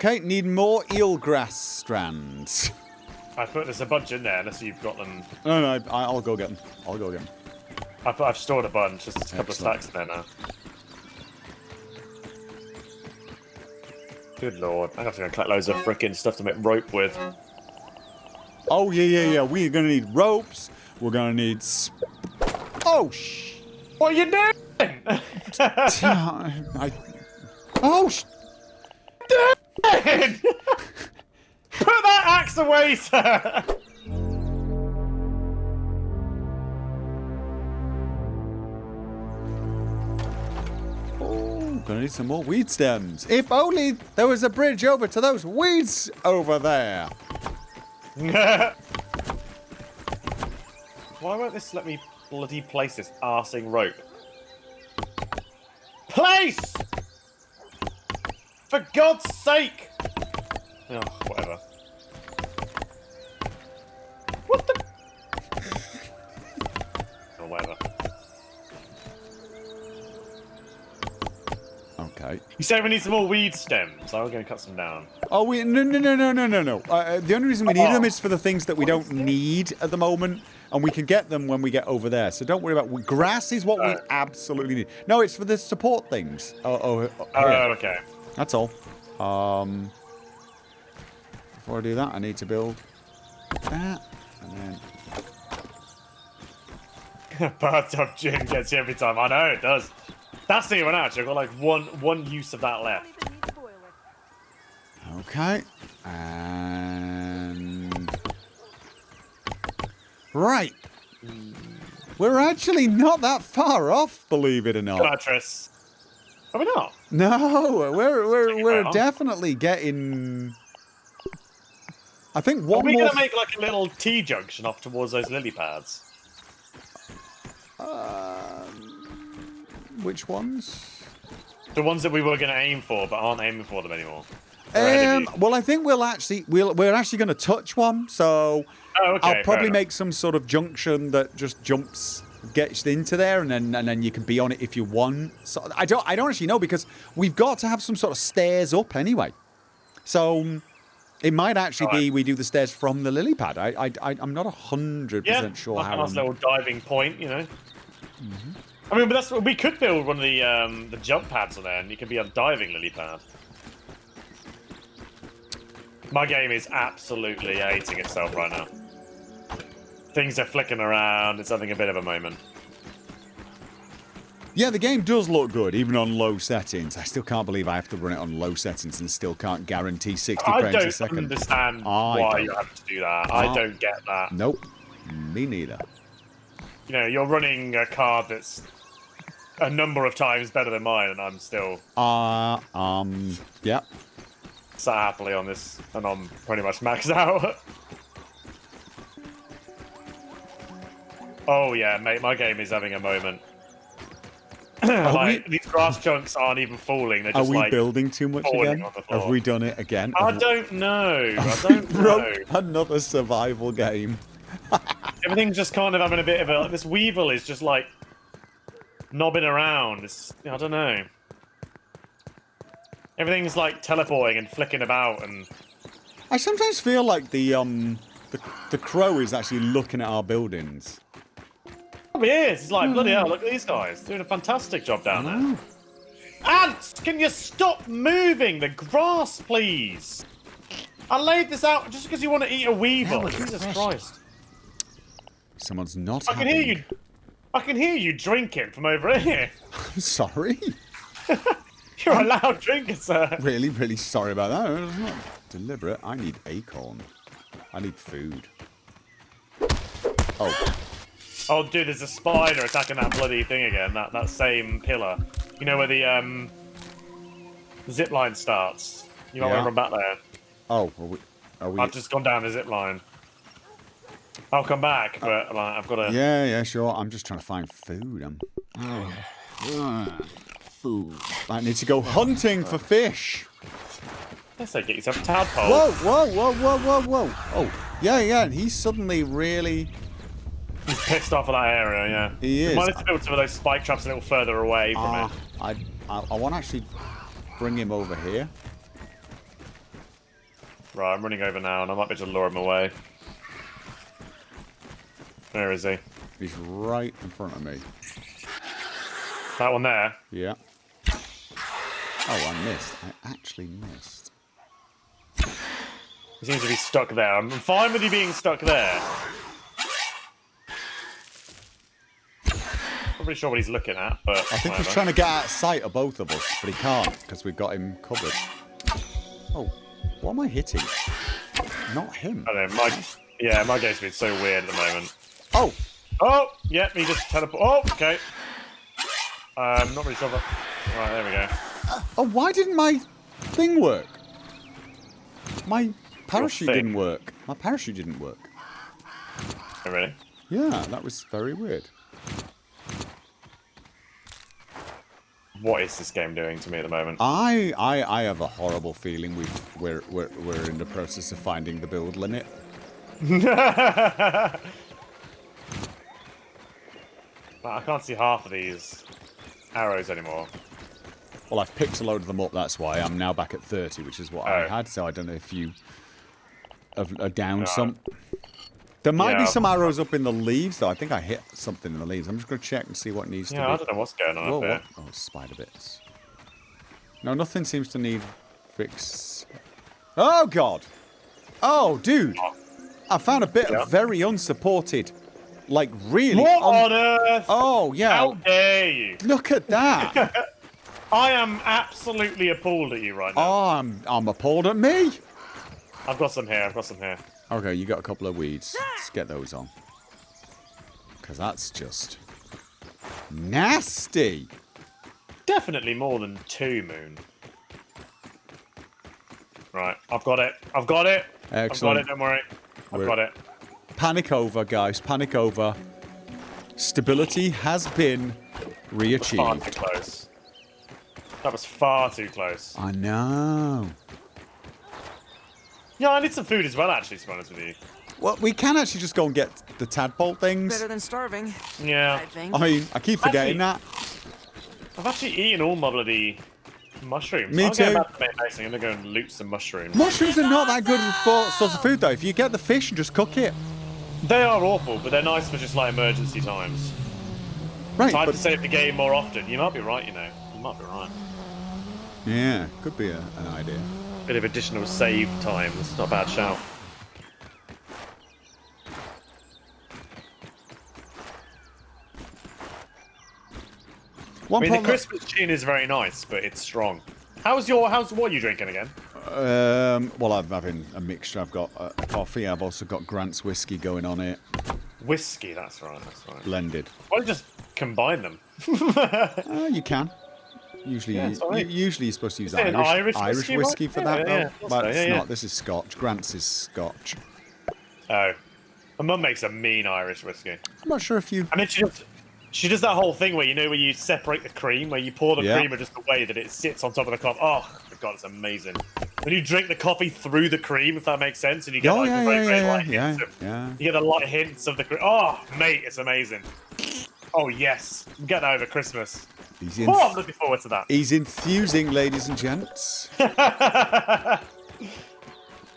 Okay, need more eelgrass strands. I put there's a bunch in there unless you've got them. No, I'll go get them. I'll go get them. I've stored a bunch. Just a couple of stacks in there now. Good lord. I'm going to collect loads of frickin' stuff to make rope with. Oh, yeah. We're going to need ropes. We're going to need... Oh, What are you doing? Oh, Put that axe away, sir! Gonna need some more weed stems. If only there was a bridge over to those weeds over there. Why won't this let me bloody place this arsing rope? Place! For God's sake! Oh, whatever. What the? Oh, whatever. Okay. You say we need some more weed stems. I was going to cut some down. Oh, no. The only reason we need them is for the things that we don't need at the moment, and we can get them when we get over there. So don't worry about... Grass is what we absolutely need. No, it's for the support things. Oh, okay. That's all. Before I do that, I need to build that, and then... Bathtub gin gets you every time. I know, it does. That's the one actually. I've got like one use of that left. Okay. And... Right. We're actually not that far off, believe it or not. Mattress. Are we not? No, we're definitely getting... I think one Are we more... going to make like a little T-junction off towards those lily pads? Which ones? The ones that we were going to aim for, but aren't aiming for them anymore. Well, I think we're actually going to touch one, so I'll probably make some sort of junction that just gets into there, and then you can be on it if you want. So I don't actually know, because we've got to have some sort of stairs up anyway. So it might actually be we do the stairs from the lily pad. I'm not 100% sure like how. A nice little diving point, you know. Mm-hmm. I mean, but we could build one of the jump pads on there, and you can be a diving lily pad. My game is absolutely hating itself right now. Things are flicking around. It's having a bit of a moment. Yeah, the game does look good, even on low settings. I still can't believe I have to run it on low settings and still can't guarantee 60 frames a second. I don't understand why you have to do that. I don't get that. Nope. Me neither. You know, you're running a card that's a number of times better than mine, and I'm still... yeah. Sat happily on this, and I'm pretty much maxed out. Oh yeah, mate, my game is having a moment. These grass chunks aren't even falling. They're just Are we building too much again? Have we done it again? I don't know. I don't know. Another survival game. Everything's just kind of having a bit of a... This weevil is just like knobbing around. I don't know. Everything's like teleporting and flicking about, and I sometimes feel like the crow is actually looking at our buildings. Probably is. It's like, bloody hell, look at these guys. Doing a fantastic job down there. Ants, can you stop moving the grass, please? I laid this out just because you want to eat a weevil. Jesus Christ. Someone's not I can hear you drinking from over here. I'm sorry. You're a loud drinker, sir. Really, really sorry about that. It's not deliberate. I need acorn. I need food. Oh. Oh, dude, there's a spider attacking that bloody thing again. That same pillar. You know where the zip line starts. You might want to run back there. Oh, are we? I've just gone down the zip line. I'll come back, but like, I've got to... Yeah, sure. I'm just trying to find food. Food. I need to go hunting for fish. Let's say get yourself a tadpole. Whoa. Oh, yeah, and he's suddenly really... He's pissed off at that area, yeah. He is. Might have to build some of those spike traps a little further away from it. I want to actually bring him over here. Right, I'm running over now, and I might be able to lure him away. Where is he? He's right in front of me. That one there? Yeah. Oh, I missed. I actually missed. He seems to be stuck there. I'm fine with you being stuck there. Not really sure what he's looking at, but I think he's trying to get out of sight of both of us, but he can't because we've got him covered. Oh, what am I hitting? Not him. I don't know, my game's been so weird at the moment. Oh! Oh! Yeah, he just teleport. Oh, okay. I'm not really sure that... Right, there we go. Oh, why didn't my thing work? My parachute didn't work. My parachute didn't work. Oh, really? Yeah, that was very weird. What is this game doing to me at the moment? I have a horrible feeling we're in the process of finding the build limit. I can't see half of these arrows anymore. Well, I've picked a load of them up, that's why. I'm now back at 30, which is what I had, so I don't know if you have downed some. There might be some arrows up in the leaves, though. I think I hit something in the leaves. I'm just going to check and see what needs to be. Yeah, I don't know what's going on up there. Oh, spider bits. No, nothing seems to need fix. Oh, God! Oh, dude! I found a bit of very unsupported. Like, really... What on earth? Oh, yeah. How dare you? Look at that! I am absolutely appalled at you right now. Oh, I'm appalled at me! I've got some here, Okay, you got a couple of weeds. Let's get those on. Because that's just... nasty! Definitely more than 2, Moon. Right, I've got it. I've got it. Excellent. I've got it, don't worry. I've got it. Panic over, guys. Panic over. Stability has been re-achieved. Far too close. That was far too close. I know. Yeah, I need some food as well, actually, to be honest with you. Well, we can actually just go and get the tadpole things. Better than starving. Yeah. I think. I mean, I keep forgetting that. I've actually eaten all my bloody mushrooms. Me too. I'm going to go and loot some mushrooms. Mushrooms are not that good for source of food, though. If you get the fish and just cook it. They are awful, but they're nice for just like emergency times. Right. Time to save the game more often. You might be right, you know. You might be right. Yeah, could be an idea. Bit of additional save time. That's not a bad shout. The Christmas tune is very nice, but it's strong. What are you drinking again? Well, I'm having a mixture. I've got coffee. I've also got Grant's whiskey going on it. Whiskey, that's right. Blended. Why don't you just combine them? You can. Usually, usually you're supposed to use Irish whiskey for that, though. But it's not. Yeah. This is Scotch. Grant's is Scotch. Oh. My mum makes a mean Irish whiskey. I'm not sure if you... And then she does that whole thing where, where you separate the cream, where you pour the cream in just the way that it sits on top of the cup. Oh, my God, it's amazing. When you drink the coffee through the cream, if that makes sense, and you get you get the light hints of the cream. Oh, mate, it's amazing. Oh, yes. Get that over Christmas. I'm looking forward to that. He's infusing, ladies and gents.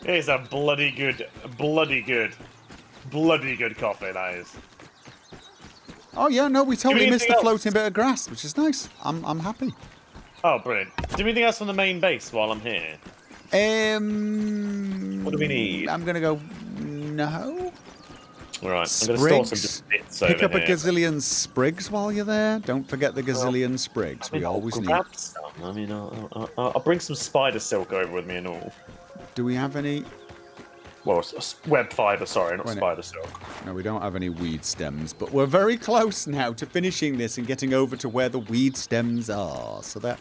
It's a bloody good coffee, that is. Oh, yeah, no, we totally missed the floating bit of grass, which is nice. I'm happy. Oh, brilliant. Do anything else from the main base while I'm here? What do we need? I'm going to go... No. All right. Sprigs. Pick up a gazillion sprigs while you're there. Don't forget the gazillion sprigs. We always need. Some. I mean, I'll bring some spider silk over with me and all. Do we have any? Well, web fiber, sorry, not spider silk. No, we don't have any weed stems, but we're very close now to finishing this and getting over to where the weed stems are. So that...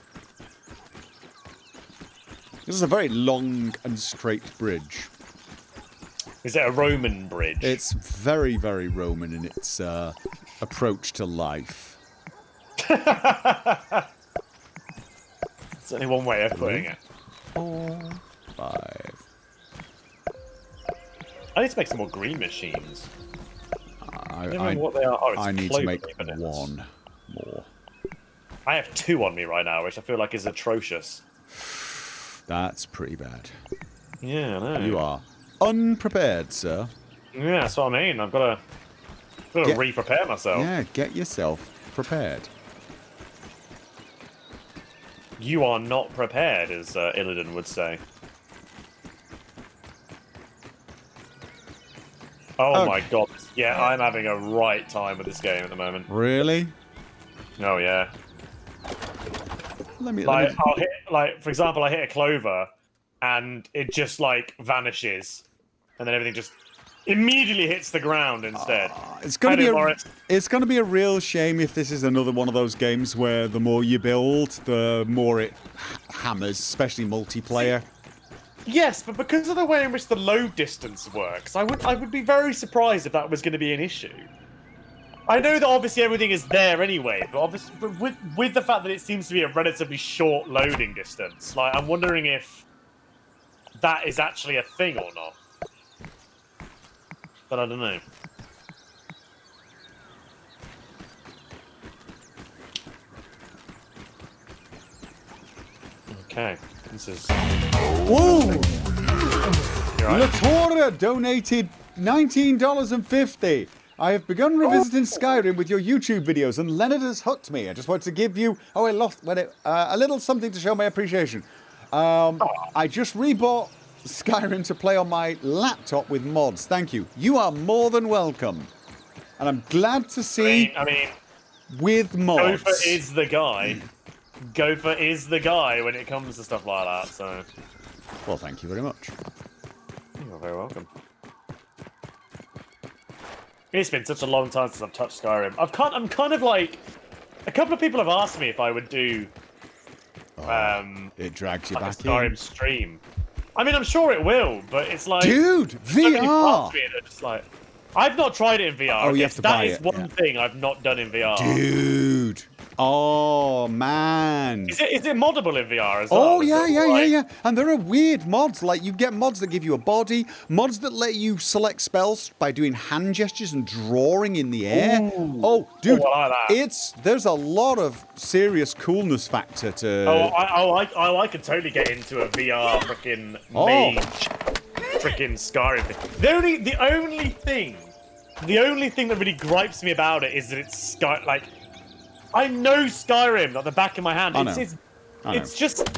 This is a very long and straight bridge. Is it a Roman bridge? It's very, very Roman in its approach to life. It's only one way of putting it. 4, 5. I need to make some more green machines. I don't know what they are. Oh, it's I need to make minutes. one more. I have 2 on me right now, which I feel like is atrocious. That's pretty bad. Yeah, I know. You are unprepared, sir. Yeah, that's what I mean. I've got to re-prepare myself. Yeah, get yourself prepared. You are not prepared, as Illidan would say. Oh my god. Yeah, I'm having a right time with this game at the moment. Really? Oh yeah. Let me. I'll hit, for example, I hit a clover, and it just vanishes, and then everything just immediately hits the ground instead. It's gonna be a real shame if this is another one of those games where the more you build, the more it hammers, especially multiplayer. Yes, but because of the way in which the load distance works, I would be very surprised if that was going to be an issue. I know that obviously everything is there anyway, but with the fact that it seems to be a relatively short loading distance, I'm wondering if that is actually a thing or not. But I don't know. Okay, this is... Whoa! Right. Latora donated $19.50. I have begun revisiting Skyrim with your YouTube videos, and Leonard has hooked me. I just wanted to give you a little something to show my appreciation. I just rebought Skyrim to play on my laptop with mods. Thank you. You are more than welcome. And I'm glad to see with mods. Gopher is the guy. Gopher is the guy when it comes to stuff like that, so... Well, thank you very much. You're very welcome. It's been such a long time since I've touched Skyrim. I'm kind of like... A couple of people have asked me if I would do... it drags you back a Skyrim stream. I mean, I'm sure it will, but it's like... Dude, VR! Just I've not tried it in VR. Oh, you have to buy it. That is one thing I've not done in VR. Dude! Oh, man. Is it moddable in VR as well? Oh, yeah. And there are weird mods. Like, you get mods that give you a body, mods that let you select spells by doing hand gestures and drawing in the air. Ooh. Oh, dude, I like that. There's a lot of serious coolness factor to... I could totally get into a VR freaking mage freaking Skyrim thing. The only thing that really gripes me about it is that it's I know Skyrim like the back of my hand. It's just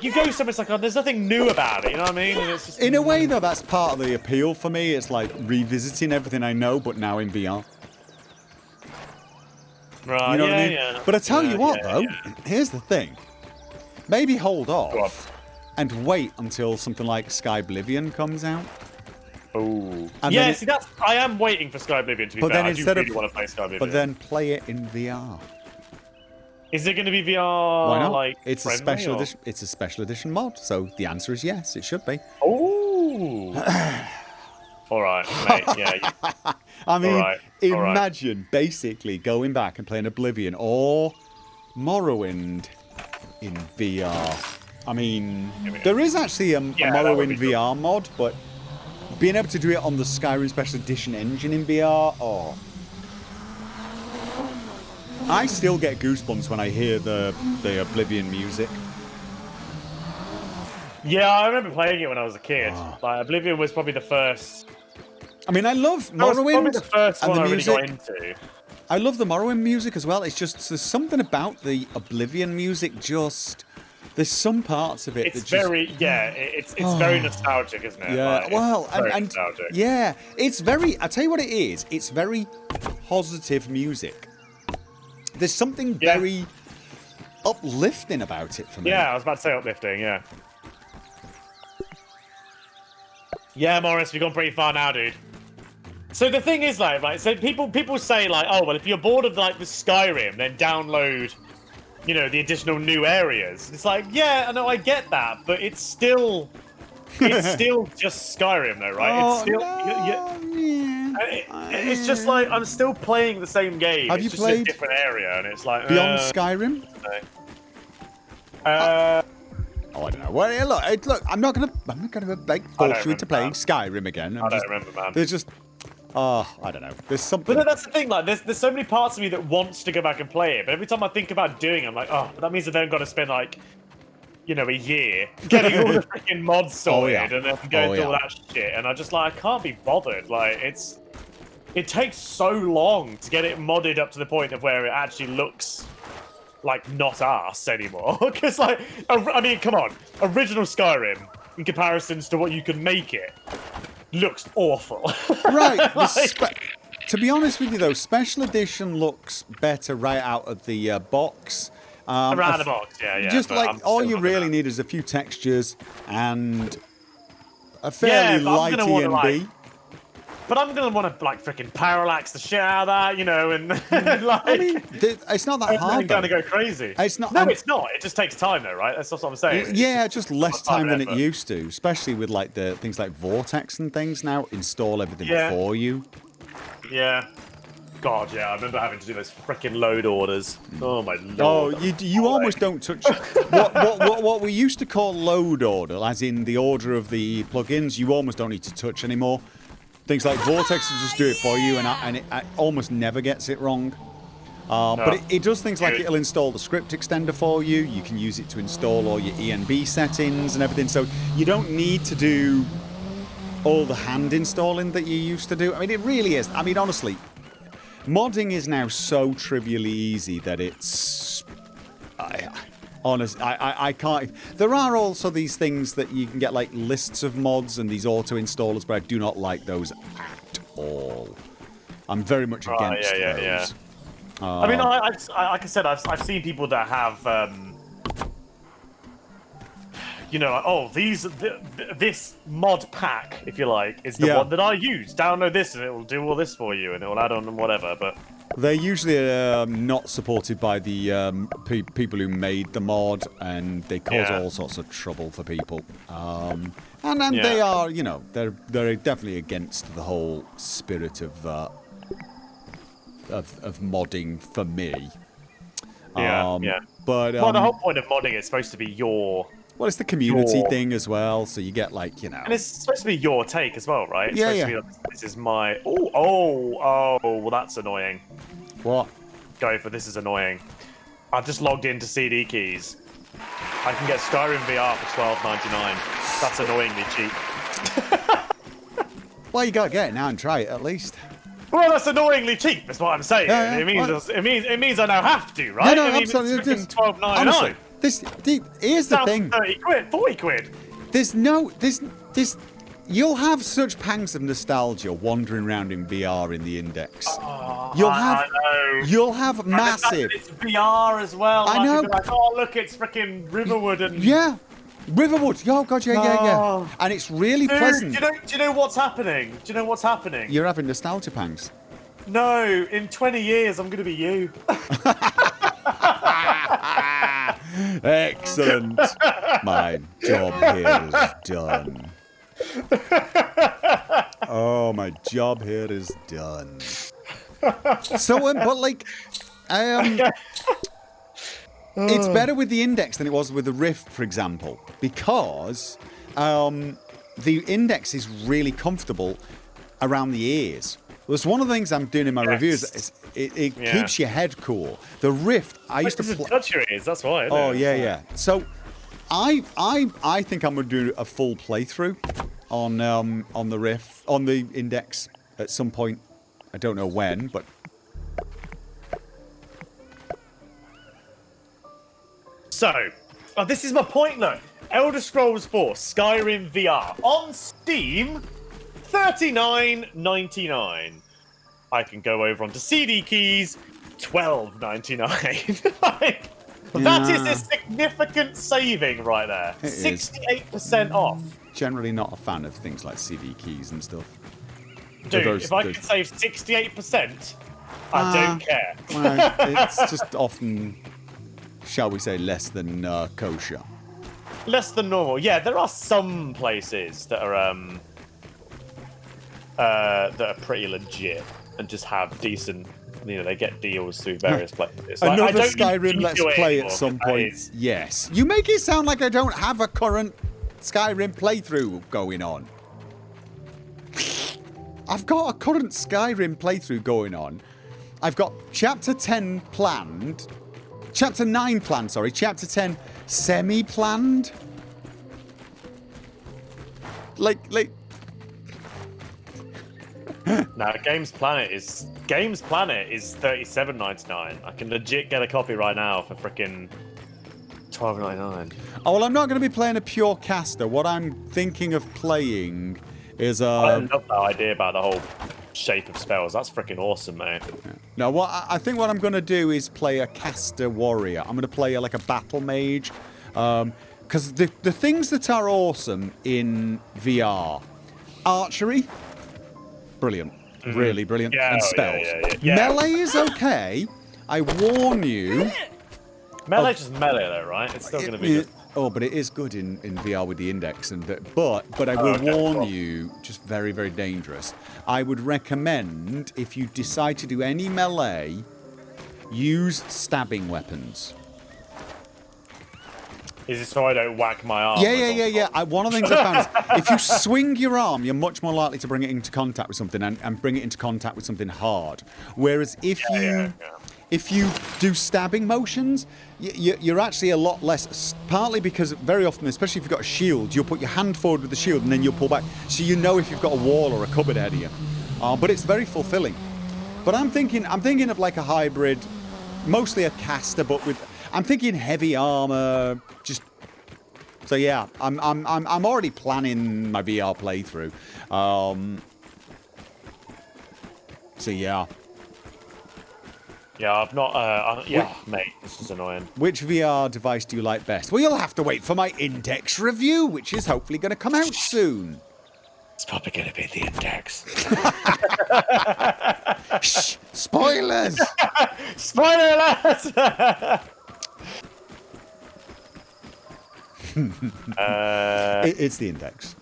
you go somewhere, it's like there's nothing new about it. You know what I mean? And it's just, in a way, though, that's part of the appeal for me. It's like revisiting everything I know, but now in VR. Right? You know what I mean? Yeah. But I tell you what, though, here's the thing. Maybe hold off and wait until something like Skyblivion comes out. Oh. Yeah, see, I am waiting for Skyblivion to be fair. Then I do really want to play Skyblivion. But then play it in VR. Is it going to be VR? Why not? Like, it's a special edition. It's a special edition mod, so the answer is yes. It should be. Oh. All right, mate. Yeah. I mean, imagine basically going back and playing Oblivion or Morrowind in VR. I mean, there is actually a Morrowind VR mod, but being able to do it on the Skyrim Special Edition engine in VR, I still get goosebumps when I hear the Oblivion music. Yeah, I remember playing it when I was a kid. Oblivion was probably the first. I mean, I love Morrowind. That was probably the first one I really got into. I love the Morrowind music as well. It's just there's something about the Oblivion music. There's some parts of it it's very nostalgic, isn't it? Yeah, nostalgic. Yeah, it's very. I tell you what it is. It's very positive music. There's something very uplifting about it for me. Yeah, I was about to say uplifting. Yeah. Yeah, Morris, we've gone pretty far now, dude. So the thing is, so people say oh well, if you're bored of the Skyrim, then download. The additional new areas. It's yeah, I know, I get that, but it's still just Skyrim, though, right? It's just I'm still playing the same game. Have you played a different area, and it's Beyond Skyrim? I don't know. Well, look, I'm not gonna force you into playing Skyrim again. I don't remember, man. There's just. I don't know. There's something. But that's the thing. There's so many parts of me that wants to go back and play it, but every time I think about doing it, I'm but that means I've then got to spend a year getting all the freaking mods sorted and then going through all that shit. And I just I can't be bothered. Like, it takes so long to get it modded up to the point of where it actually looks like not arse anymore. Because I mean, come on, original Skyrim in comparisons to what you can make it looks awful. Right. To be honest with you, though, Special Edition looks better right out of the box. Around the box, yeah. Just all you really need is a few textures and a fairly light ENB. But I'm gonna want to freaking parallax the shit out of that, and I mean, it's not that hard. I'm gonna go crazy. It's not. No, it's not. It just takes time, though, right? That's what I'm saying. Yeah, just less time than it used to, especially with the things like Vortex and things now. Install everything for you. Yeah. God, yeah, I remember having to do those freaking load orders. Oh my lord! Oh, you almost don't touch what we used to call load order, as in the order of the plugins. You almost don't need to touch anymore. Things like Vortex will just do it for you, and it almost never gets it wrong. But it does things like it'll install the script extender for you. You can use it to install all your ENB settings and everything. So you don't need to do all the hand installing that you used to do. I mean, it really is. I mean, honestly, modding is now so trivially easy that it's... Honestly, I can't... There are also these things that you can get, like lists of mods and these auto-installers, but I do not like those at all. I'm very much against those. Yeah. I mean, like I said, I've seen people that have... this mod pack, if you like, is the one that I use. Download this and it will do all this for you and it will add on and whatever, but... They're usually not supported by the people who made the mod, and they cause all sorts of trouble for people. And they are, they're definitely against the whole spirit of modding for me. But the whole point of modding is supposed to be your... Well, it's the community thing as well, so you get And it's supposed to be your take as well, right? It's supposed to be like, this is my... well, that's annoying. What? This is annoying. I've just logged into CD Keys. I can get Skyrim VR for $12.99. That's annoyingly cheap. Well, you gotta get it now and try it at least. Well, that's annoyingly cheap. That's what I'm saying. Yeah. It means I now have to, right? No, absolutely. It's $12.99. Honestly, here's the thing. 30 quid, 40 quid. You'll have such pangs of nostalgia wandering around in VR in the index. You'll have massive. It's VR as well. I know. Like, oh look, it's freaking Riverwood and. Yeah, Riverwood. Oh god, yeah. And it's really pleasant. Do you know what's happening? Do you know what's happening? You're having nostalgia pangs. No, in 20 years I'm gonna be you. Excellent. My job here is done. Oh, my job here is done. So, it's better with the index than it was with the Rift, for example, because the index is really comfortable around the ears. That's one of the things I'm doing in my reviews. It keeps your head cool. The Rift, I used to touch your ears. That's why. Yeah. So, I think I'm going to do a full playthrough on the Rift, on the index at some point. I don't know when, but. So, this is my point. Look, Elder Scrolls 4 Skyrim VR on Steam. $39.99. I can go over onto CD Keys, $12.99. That is a significant saving right there. 68% off. Generally not a fan of things like CD keys and stuff. Dude, if I could save 68%, I don't care. Well, it's just often, shall we say, less than kosher. Less than normal. Yeah, there are some places that are pretty legit and just have decent, they get deals through various places. Another Skyrim Let's Play at some point. Yes. You make it sound like I don't have a current Skyrim playthrough going on. I've got a current Skyrim playthrough going on. I've got Chapter 10 planned. Chapter 9 planned, sorry. Chapter 10 semi-planned. Like. No, Games Planet is $37.99. I can legit get a copy right now for freaking $12.99. Oh well, I'm not going to be playing a pure caster. What I'm thinking of playing is I love that idea about the whole shape of spells. That's freaking awesome, mate. No, I think what I'm going to do is play a caster warrior. I'm going to play like a battle mage, because the things that are awesome in VR, archery, brilliant, really brilliant, and spells. Yeah. Melee is okay. I warn you. Melee's just melee though, right? It's still going to be good. Oh, but it is good in VR with the index, but I will warn you, just very, very dangerous. I would recommend, if you decide to do any melee, use stabbing weapons. Is it so I don't whack my arm? Yeah. One of the things I found is if you swing your arm, you're much more likely to bring it into contact with something and bring it into contact with something hard. Whereas if you do stabbing motions, you're actually a lot less, partly because very often, especially if you've got a shield, you'll put your hand forward with the shield and then you'll pull back, so you know if you've got a wall or a cupboard ahead of you. But it's very fulfilling. But I'm thinking of like a hybrid, mostly a caster, but I'm thinking heavy armor. So yeah, I'm already planning my VR playthrough. So yeah. Yeah, I've not. Mate, this is annoying. Which VR device do you like best? Well, you'll have to wait for my index review, which is hopefully going to come out soon. It's probably going to be the index. Shh! Spoilers! Spoiler alert! It's the index.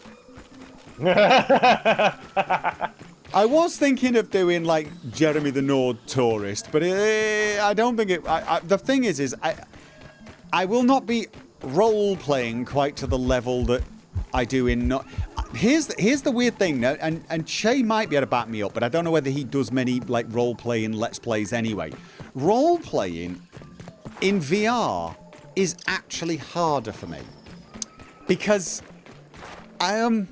I was thinking of doing like Jeremy the Nord Tourist, but I don't think it. The thing is I will not be role playing quite to the level that I do in. Here's the weird thing, and Che might be able to back me up, but I don't know whether he does many like role playing Let's Plays anyway. Role playing in VR is actually harder for me because I'd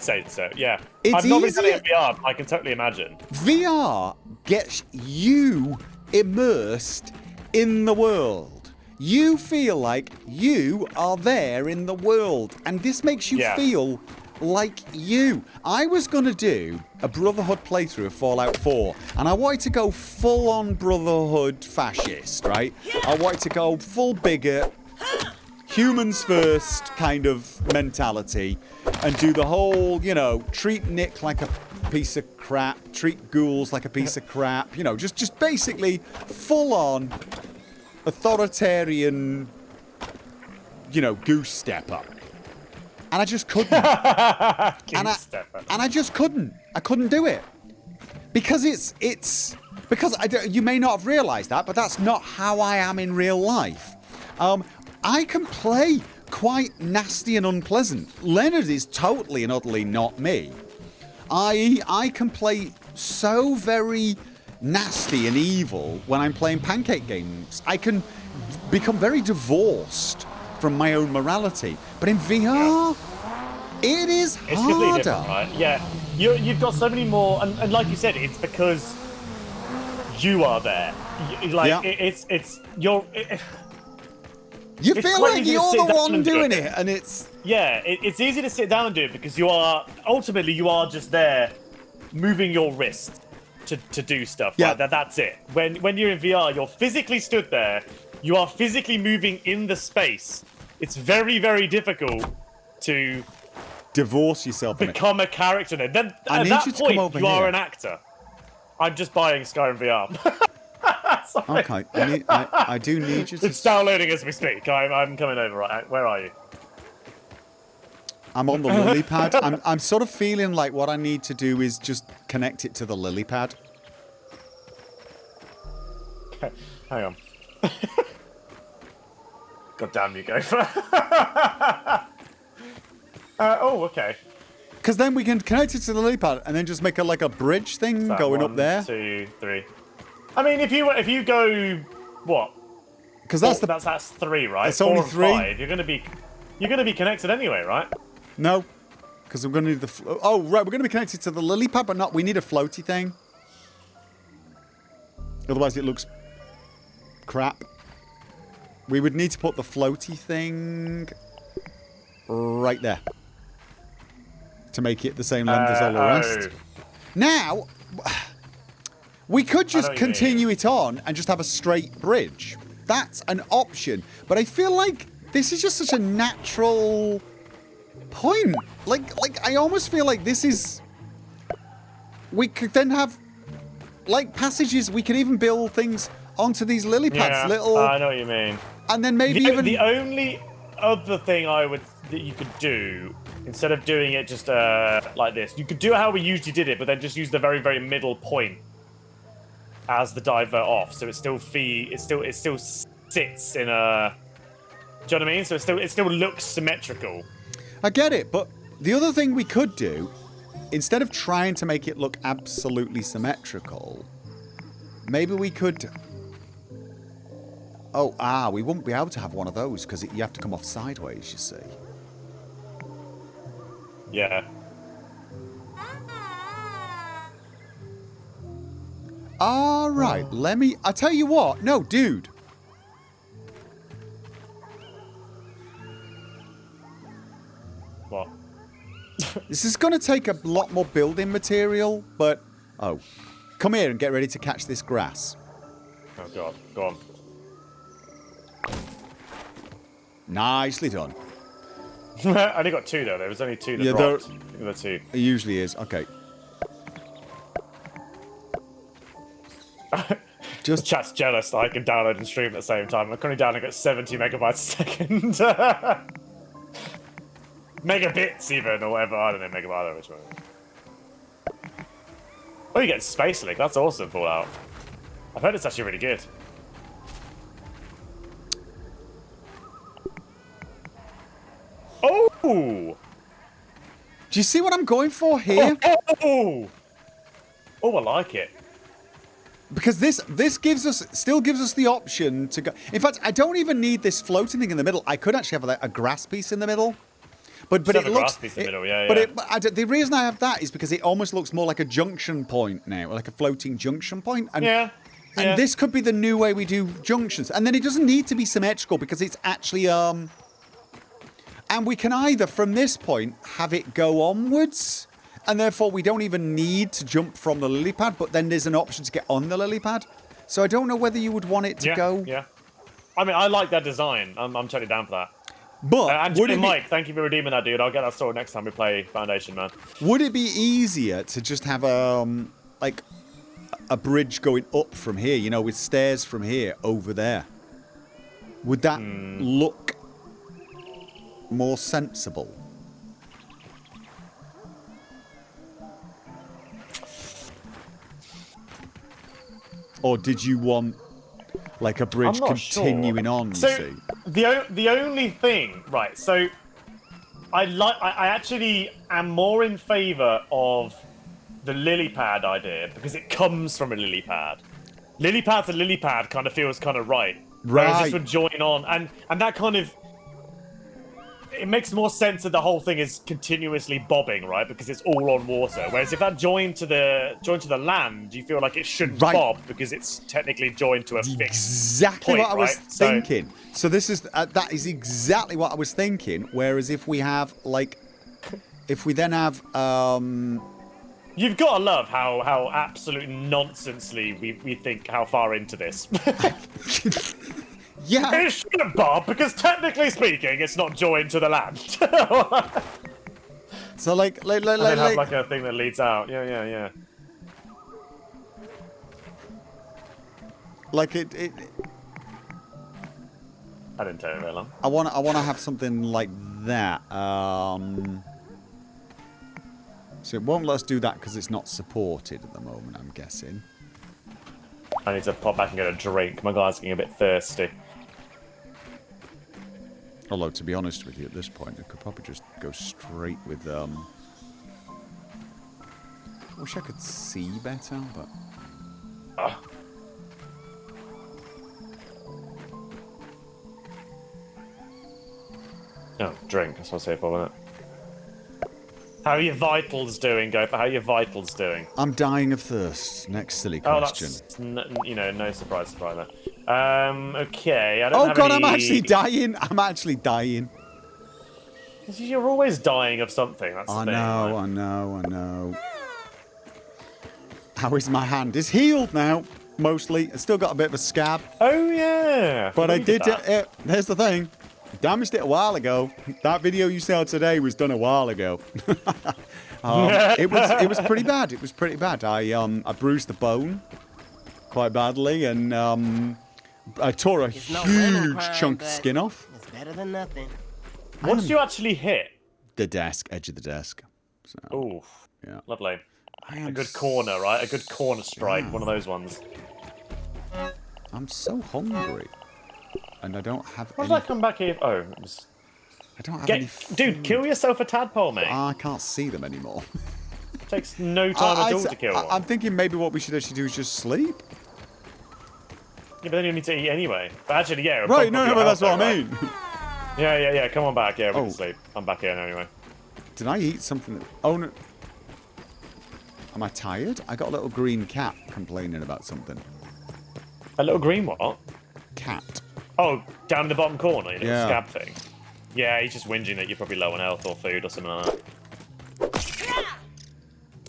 say so, yeah. It's I've not been easy. playing VR, but I can totally imagine. VR gets you immersed in the world. You feel like you are there in the world, and this makes you feel like you. I was going to do a Brotherhood playthrough of Fallout 4, and I wanted to go full-on Brotherhood fascist, right? I wanted to go full bigot, humans first kind of mentality, and do the whole, treat Nick like a piece of crap, treat ghouls like a piece of crap, just basically full-on authoritarian, goose stepper. And I just couldn't. and I just couldn't. I couldn't do it. Because because you may not have realised that, but that's not how I am in real life. I can play quite nasty and unpleasant. Leonard is totally and utterly not me. I can play so very nasty and evil when I'm playing pancake games. I can become very divorced from my own morality. But in VR, it is harder. It's completely different, right? Yeah. You've got so many more, and like you said, it's because you are there. You feel like you're the one doing it, and it's... Yeah, it's easy to sit down and do it because you are just there moving your wrist to do stuff. Yeah. Right? That's it. When you're in VR, you're physically stood there. You are physically moving in the space. It's very, very difficult to... divorce yourself. Become a character. Then I at need that you to point, come over you here. are an actor. I'm just buying Skyrim VR. Sorry. Okay, I do need you to... It's downloading as we speak. I'm coming over. Right, where are you? I'm on the lily pad. I'm sort of feeling like what I need to do is just connect it to the lily pad. Okay, hang on. God damn you, Gopher. Okay. Because then we can connect it to the lily pad and then just make a bridge thing going up there. 1, 2, 3. I mean, if you go, what? Because that's 3, right? That's only 4 and 3. 5. You're gonna be connected anyway, right? No, because we're gonna need the. Oh right, we're gonna be connected to the lily pad, but not. We need a floaty thing. Otherwise, it looks crap. We would need to put the floaty thing right there to make it the same length as all the rest. Now, we could just continue it on and just have a straight bridge. That's an option. But I feel like this is just such a natural point. Like I almost feel like this is... We could then have, like, passages. We could even build things onto these lily pads. Yeah, I know what you mean. And then maybe even... The only other thing that you could do, instead of doing it just like this, you could do it how we usually did it, but then just use the very, very middle point as the divert off, so it still sits in a... Do you know what I mean? So it still looks symmetrical. I get it, but the other thing we could do, instead of trying to make it look absolutely symmetrical, maybe we could... Oh, we won't be able to have one of those because you have to come off sideways, you see. Yeah. All right, I tell you what. No, dude. What? This is going to take a lot more building material, but... Oh. Come here and get ready to catch this grass. Oh, God. Go on. Nicely done. I only got 2, though. There was only 2 that dropped. I think there were 2. It usually is. Okay. Just chat's jealous that I can download and stream at the same time. I'm currently downloading at 70 megabytes a second. Megabits even, or whatever. I don't know, megabyte, I don't know which one. Oh, you get Space Link. That's awesome, Fallout. I've heard it's actually really good. Oh! Do you see what I'm going for here? Oh, I like it. Because this still gives us the option to go. In fact, I don't even need this floating thing in the middle. I could actually have a grass piece in the middle. But it looks. Grass piece in the middle, yeah. The reason I have that is because it almost looks more like a junction point now, like a floating junction point. And, yeah. And this could be the new way we do junctions. And then it doesn't need to be symmetrical because it's actually And we can either from this point have it go onwards. And therefore, we don't even need to jump from the lily pad, but then there's an option to get on the lily pad. So I don't know whether you would want it to go. Yeah. I mean, I like that design. I'm totally down for that. But and Mike, thank you for redeeming that, dude. I'll get that sorted next time we play Foundation, man. Would it be easier to just have like a bridge going up from here, you know, with stairs from here over there? Would that look more sensible? Or did you want like a bridge continuing on? So the only thing, right? So I actually am more in favour of the lily pad idea because it comes from a lily pad. Lily pad to lily pad kind of feels kind of right. Whereas this would join on, and that kind of it makes more sense that the whole thing is continuously bobbing, right? Because it's all on water. Whereas if that joined to the land, you feel like it shouldn't bob because it's technically joined to a fixed exactly point, what I was thinking. So this is that is exactly what I was thinking. Whereas if we have if we then have you've got to love how absolute nonsensely we think how far into this. Yeah. It shouldn't bob because technically speaking, it's not joined to the land. So like have like a thing that leads out. Yeah. Like it. I didn't take it very long. I want to have something like that. So it won't let us do that because it's not supported at the moment, I'm guessing. I need to pop back and get a drink. My guy's getting a bit thirsty. Although, to be honest with you, at this point, I could probably just go straight with, I wish I could see better, but... Oh, drink. That's what I say for a minute. How are your vitals doing, Gopher? How are your vitals doing? I'm dying of thirst. Next silly question. Oh, that's no surprise there. Okay. I don't Oh have god, any... I'm actually dying. I'm actually dying. You're always dying of something. That's the thing. I know. How is my hand? It's healed now, mostly. It's still got a bit of a scab. Oh yeah. But I did it. Here's the thing. Damaged it a while ago. That video you saw today was done a while ago. It was pretty bad. It was pretty bad. I bruised the bone quite badly, and I tore a huge chunk of skin off. It's better than nothing. What did you actually hit? The desk, edge of the desk. So, ooh, yeah, lovely. A good corner, right? A good corner strike. Yeah. One of those ones. I'm so hungry. And I don't have Why did I come back here? Oh, it was... I don't have any food. Dude, kill yourself a tadpole, mate. I can't see them anymore. Takes no time at all to kill one. I'm thinking maybe what we should actually do is just sleep. Yeah, but then you need to eat anyway. But actually, yeah. Right, no, but that's what I mean. Yeah. Come on back. Yeah, we can sleep. I'm back here now anyway. Did I eat something? Oh, no. Am I tired? I got a little green cat complaining about something. A little green what? Cat. Oh, down in the bottom corner, you know, yeah. Scab thing. Yeah, he's just whinging that you're probably low on health or food or something like that.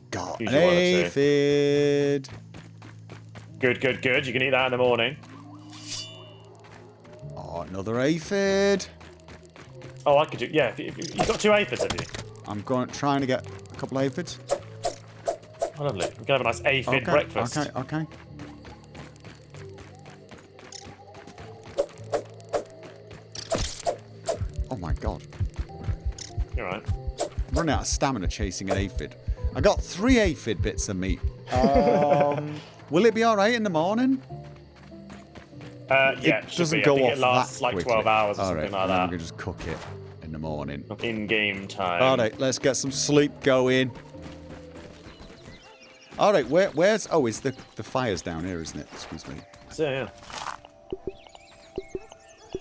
Got an aphid. Good. You can eat that in the morning. Oh, another aphid. Oh, I could do... Yeah, you've got 2 aphids, have you? I'm trying to get a couple aphids. Oh, lovely. We can have a nice aphid breakfast. Okay. Oh my god. You're right. I'm running out of stamina chasing an aphid. I got 3 aphid bits of meat. Will it be alright in the morning? Yeah, it doesn't go off it lasts that like quickly. 12 hours or something right, like that. I'm going to just cook it in the morning. In game time. Alright, let's get some sleep going. Alright, where's... Oh, it's the fire's down here, isn't it? Excuse me. So, yeah.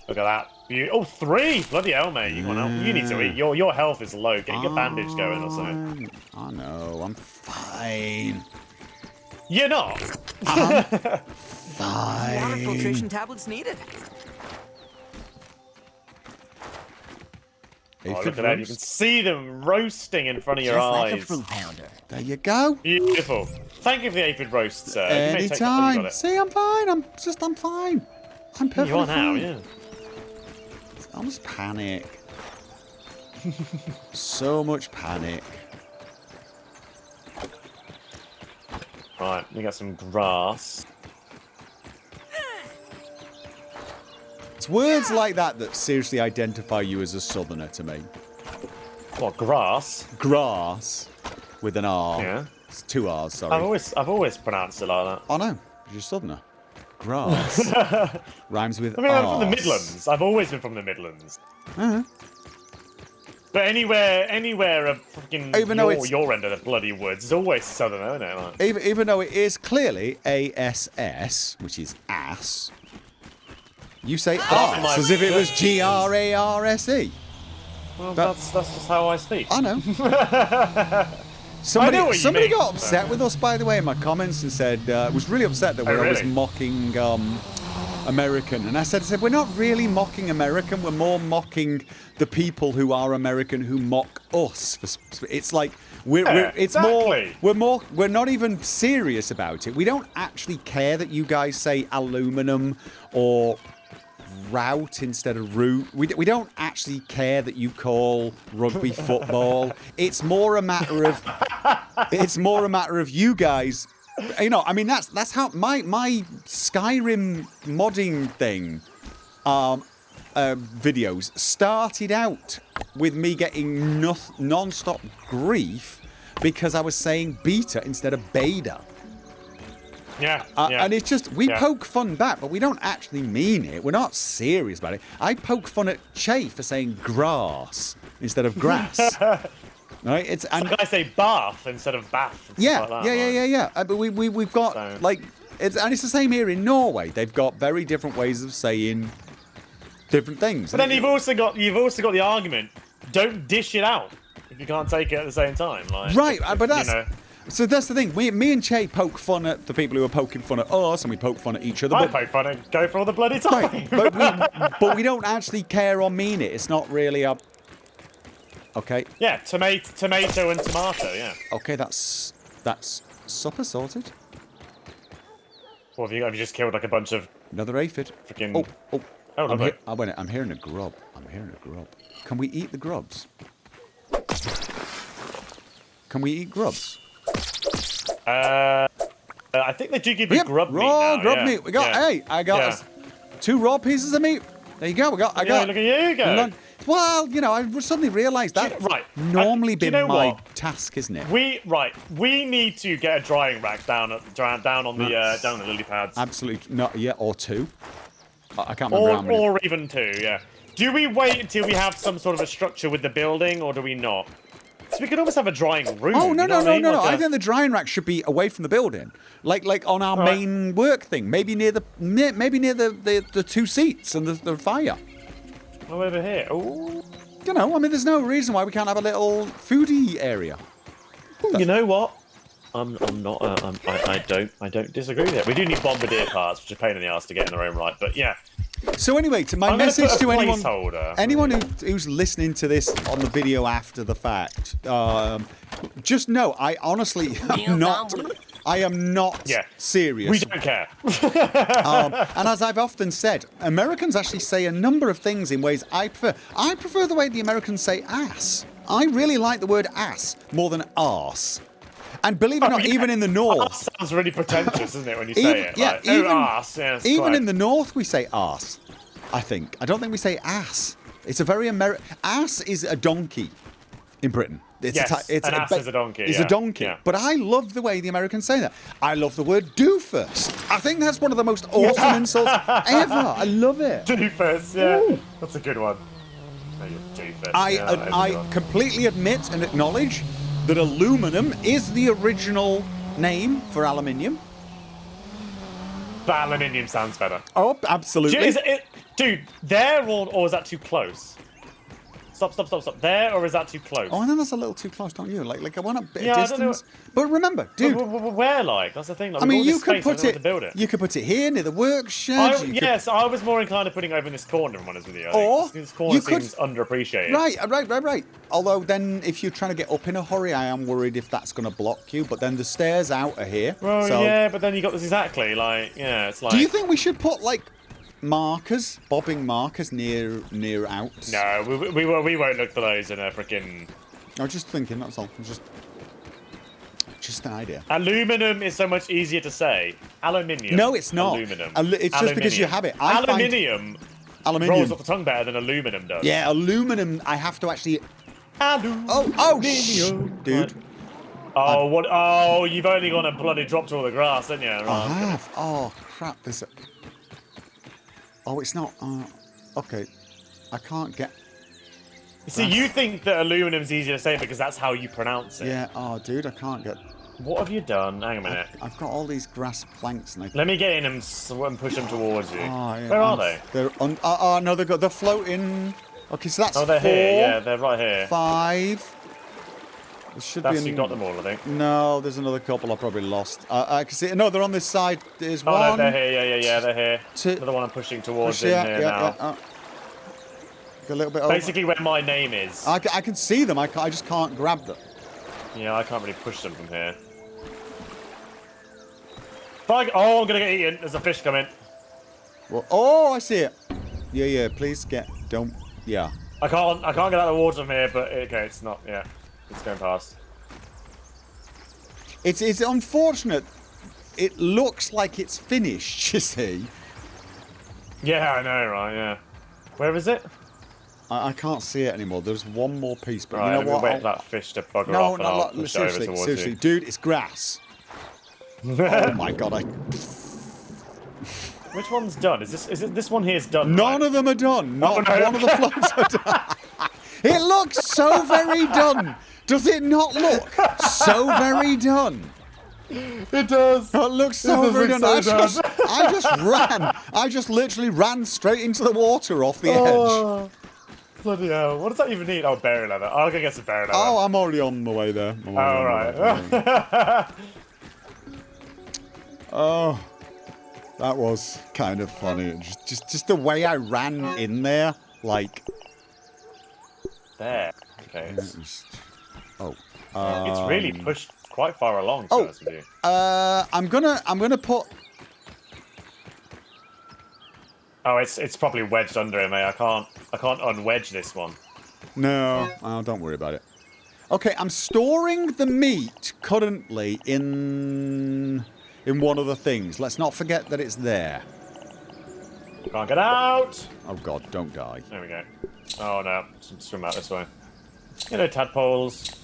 Look at that. Oh, 3! Bloody hell, mate. You need to eat. Your health is low. Get your bandage going or something. I know. I'm fine. You're not? I'm fine. Water filtration tablets needed. Oh, look at that. You can see them roasting in front of your Just eyes. like a fruit pounder. There you go. Beautiful. Thank you for the aphid roast, sir. Anytime. See, I'm fine. I'm fine. I'm perfectly You are fine. now, yeah. I almost panic. So much panic. Right, we got some grass. It's words like that that seriously identify you as a southerner to me. What, grass? Grass with an R. Yeah. It's 2 R's, sorry. I've always pronounced it like that. Oh no, you're a southerner. Grass. Rhymes with I mean, I'm from the arse. Midlands. I've always been from the Midlands. Uh-huh. But anywhere of fucking your end of the bloody woods is always southern, isn't it? Like, Even though it is clearly ASS, which is ass, you say arse as if it was GRARSE. well, that's just how I speak. I know. Somebody got mean. upset with us, by the way, in my comments and said, was really upset that we're always mocking American. And I said, we're not really mocking American. We're more mocking the people who are American who mock us. It's like we're not even serious about it. We don't actually care that you guys say aluminum or route instead of root. We don't actually care that you call rugby football. It's more a matter of you guys. You know, I mean, that's how my Skyrim modding thing videos started out with me getting non-stop grief because I was saying beta instead of beta. Yeah, and it's just, we poke fun back, but we don't actually mean it. We're not serious about it. I poke fun at Che for saying grass instead of grass. Right? It's I say bath instead of bath. Yeah, like that, yeah. But we've got like it's the same here in Norway. They've got very different ways of saying different things. But then you've also got the argument: don't dish it out if you can't take it at the same time. Like, right, but that's. You know, so that's the thing. Me and Che poke fun at the people who are poking fun at us, and we poke fun at each other. I poke fun and go for all the bloody time. Right, but we don't actually care or mean it. It's not really a. Okay. Yeah, tomato and tomato. Yeah. Okay, that's supper sorted. Or have you just killed like a bunch of Another aphid. freaking? Oh, lovely. I'm hearing a grub. Can we eat the grubs? Can we eat grubs? I think they do give you grub meat now. Grub meat. We got. Hey, I got 2 raw pieces of meat. There you go. Look at you go. Well, you know, I suddenly realised that's normally been my task, isn't it? We need to get a drying rack down on the lily pads. Absolutely not. Yeah, or 2. I can't remember how many. Or even 2. Yeah. Do we wait until we have some sort of a structure with the building, or do we not? So we could almost have a drying room. Oh no, no. Like I think the drying rack should be away from the building, like on our main work thing. Maybe near the 2 seats and the fire. Oh, over here. Ooh. You know, I mean, there's no reason why we can't have a little foodie area. You know what? I don't disagree with it. We do need bombardier parts, which are a pain in the ass to get in their own right. But yeah. So anyway, to my message to anyone who's listening to this on the video after the fact, just know I honestly am not. I am not serious. We don't care. And as I've often said, Americans actually say a number of things in ways I prefer. I prefer the way the Americans say ass. I really like the word ass more than arse. And believe it or not, even in the north... Arse sounds really pretentious, doesn't it, when you say it? Yeah, like, arse. Yeah, even in the north we say arse, I think. I don't think we say ass. It's a very American... Ass is a donkey in Britain. An ass is a donkey. It's a donkey. Yeah. But I love the way the Americans say that. I love the word doofus. I think that's one of the most awesome insults ever. I love it. Doofus, yeah. Ooh. That's a good one. Oh, you doofus. I completely admit and acknowledge that aluminum is the original name for aluminium. But aluminium sounds better. Oh, absolutely. Dude, there or is that too close? Stop. There, or is that too close? Oh, I think that's a little too close, don't you? Like I want a bit of distance. But remember, dude. Where, like? That's the thing. Like, I mean, you could put it. You could put it here near the workshop. Yes, I was more inclined to putting it over in this corner. One is with you. Or this corner seems underappreciated. Right. Although then, if you're trying to get up in a hurry, I am worried if that's going to block you. But then the stairs out are here. Well, yeah, but then you got this exactly like it's like. Do you think we should put like bobbing markers near outs? No, we won't look for those in a freaking. I was just thinking. That's all. Just an idea. Aluminum is so much easier to say. Aluminium. No, it's not. Aluminum. It's just because you have it. Aluminium rolls off the tongue better than aluminum does. Yeah, aluminum. I have to actually. Dude. What? Oh, you've only gone and bloody dropped all the grass, haven't you? Right. I have. Oh crap! Oh, it's not. Okay, I can't get. See, you think that aluminum's easier to say because that's how you pronounce it. Yeah. Oh, dude, I can't get. What have you done? Hang a minute. I've got all these grass planks, and let me get in and push them towards you. Oh, yeah. Where are they? They're no, they're floating. Okay, so that's 4. They're here. Yeah, they're right here. 5. You got them all, I think. No, there's another couple I probably lost. I can see. No, they're on this side. There's one. Oh, they're here. Yeah, they're here. 2. Another one I'm pushing towards now. Yeah. A little bit basically where my name is. I can see them. I just can't grab them. Yeah, I can't really push them from here. I'm gonna get eaten. There's a fish coming. Well, oh, I see it. Yeah. Please don't. Yeah. I can't get out of the water from here, but okay, it's not. Yeah. It's going past. It's unfortunate. It looks like it's finished, you see. Yeah, I know, right? Yeah. Where is it? I can't see it anymore. There's one more piece, but right, you know what? Wait for that fish to bugger off and I'll push over towards seriously, you. dude, it's grass. Oh my god! Which one's done? Is this one here's done? None of them are done. Not one of the floats are done. It looks so very done. Does it not look so very done? It does. It looks so very done. I just ran I just literally ran straight into the water off the edge. Bloody hell. What does that even need? Oh, berry leather. I'll go get some berry leather. Oh, I'm already on the way there. Oh, right. Oh, that was kind of funny. Just the way I ran in there, like. There. Okay. Oh. It's really pushed quite far along, to be honest with you. I'm gonna put. Oh, it's probably wedged under it, mate. I can't unwedge this one. No, oh, don't worry about it. Okay, I'm storing the meat currently in one of the things. Let's not forget that it's there. Can't get out! Oh god, don't die. There we go. Oh no, swim out this way. You know, tadpoles.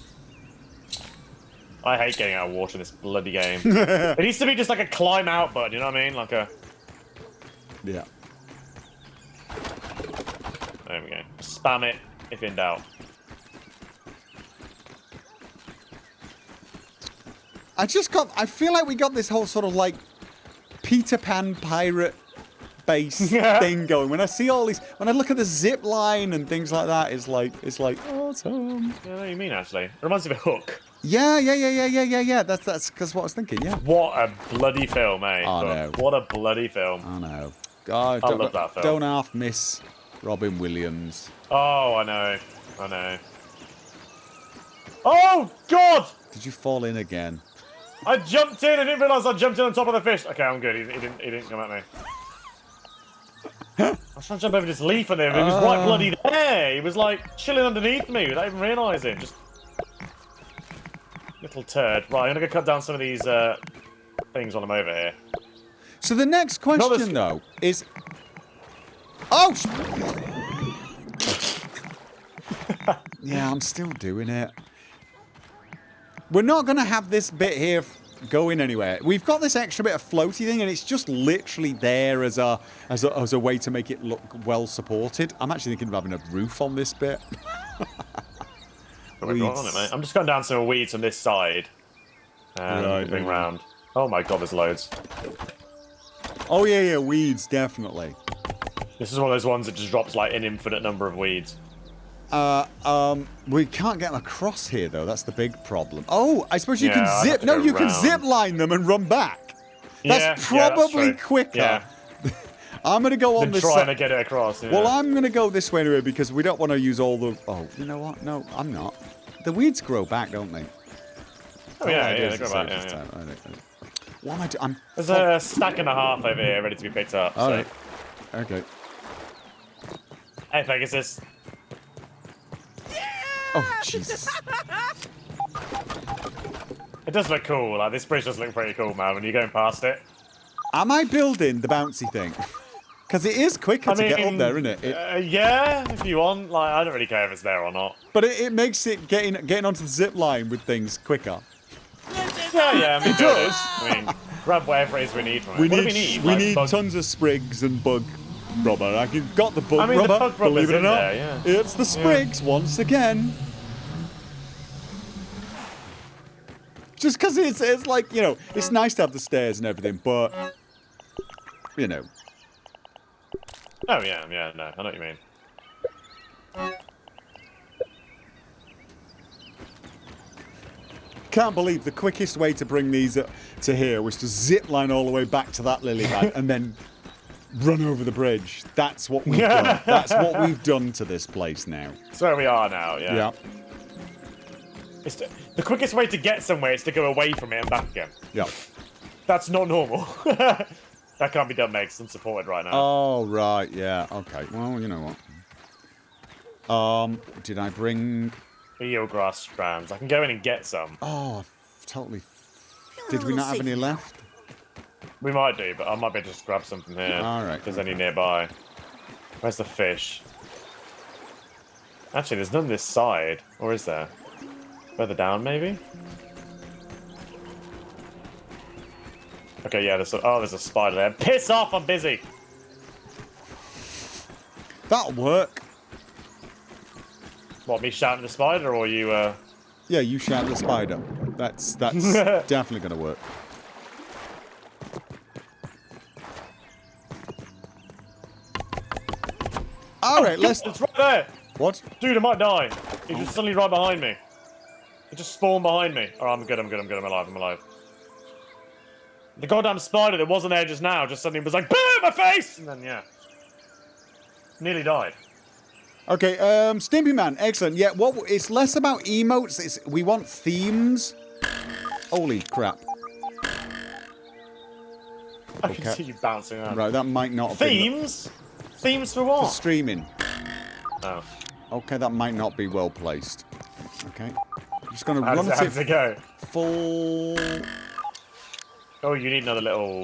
I hate getting out of water in this bloody game. It needs to be just like a climb out button, you know what I mean? Like a... Yeah. There we go. Spam it if in doubt. I feel like we got this whole sort of like Peter Pan pirate base thing going. When I see all these, when I look at the zip line and things like that, it's like awesome. Yeah, I know what you mean, actually. It reminds me of a Hook. Yeah. That's because what I was thinking. Yeah. What a bloody film, eh? I know. What a bloody film. I know. God, I love that film. Don't half miss Robin Williams. Oh, I know. Oh God! Did you fall in again? I jumped in. I didn't realise I jumped in on top of the fish. Okay, I'm good. He didn't come at me. I was trying to jump over this leaf on him. He was right bloody there. He was like chilling underneath me without even realising. Just little turd. Right, I'm gonna go cut down some of these things while I'm over here. So the next question though is, yeah, I'm still doing it. We're not gonna have this bit here going anywhere. We've got this extra bit of floaty thing, and it's just literally there as a way to make it look well supported. I'm actually thinking of having a roof on this bit. On it, mate. I'm just going down some weeds on this side. And moving round. Oh my god, there's loads. Oh yeah, weeds, definitely. This is one of those ones that just drops like an infinite number of weeds. We can't get them across here though. That's the big problem. Oh, I suppose you can zip. No, you can zip line them and run back. That's probably quicker. Yeah. I'm gonna go on this trying to get it across. Yeah. Well, I'm gonna go this way anyway because we don't want to use all the. Oh, you know what? No, I'm not. The weeds grow back, don't they? Oh yeah, they grow back. Yeah. What am I doing? There's a stack and a half over here ready to be picked up. Oh, so. Okay. Hey, Pegasus. Oh, Jesus. It does look cool. Like, this bridge does look pretty cool, man, when you're going past it. Am I building the bouncy thing? Because it is quicker to get up there, isn't it? Yeah, if you want. Like, I don't really care if it's there or not. But it makes it getting onto the zip line with things quicker. Yeah, I mean, it does. I mean, grab whatever it is we need from it. We What do we need? We Like, need bug... tons of sprigs and bug rubber. I've got the bug I mean, rubber, the bug rubber's believe it or in not. there, yeah. It's the sprigs once again. Just because it's like, you know, it's nice to have the stairs and everything, but, you know. Oh, yeah, no, I know what you mean. Can't believe the quickest way to bring these to here was to zip line all the way back to that lily pad and then run over the bridge. That's what we've done. That's what we've done to this place now. That's where we are now, yeah. Yeah. It's the quickest way to get somewhere is to go away from it and back again. Yeah. That's not normal. That can't be done, mate, 'cause it's unsupported right now. Oh, right, yeah. Okay, well, you know what. Did I bring... Eelgrass strands. I can go in and get some. Oh, totally... Did we not have any left? We might do, but I might be able to just grab some from here. Alright. If there's any nearby. Where's the fish? Actually, there's none this side. Or is there? Further down, maybe? Okay, yeah, there's a spider there. Piss off, I'm busy! That'll work. What, me shouting at the spider, or you, Yeah, you shout at the spider. That's definitely going to work. All right, let's. It's right there. What? Dude, I might die. He's just suddenly right behind me. It just spawned behind me. Oh, I'm good. I'm alive. The goddamn spider that wasn't there just now just suddenly was like, boom, my face! And then, yeah. Nearly died. Okay, Stimpy Man, excellent. Yeah, it's less about emotes. We want themes. Holy crap. I can see you bouncing around. Right, that might not have Themes? Themes for what? For streaming. Oh. Okay, that might not be well placed. Okay. I'm just going to run it go? Full... Oh, you need another little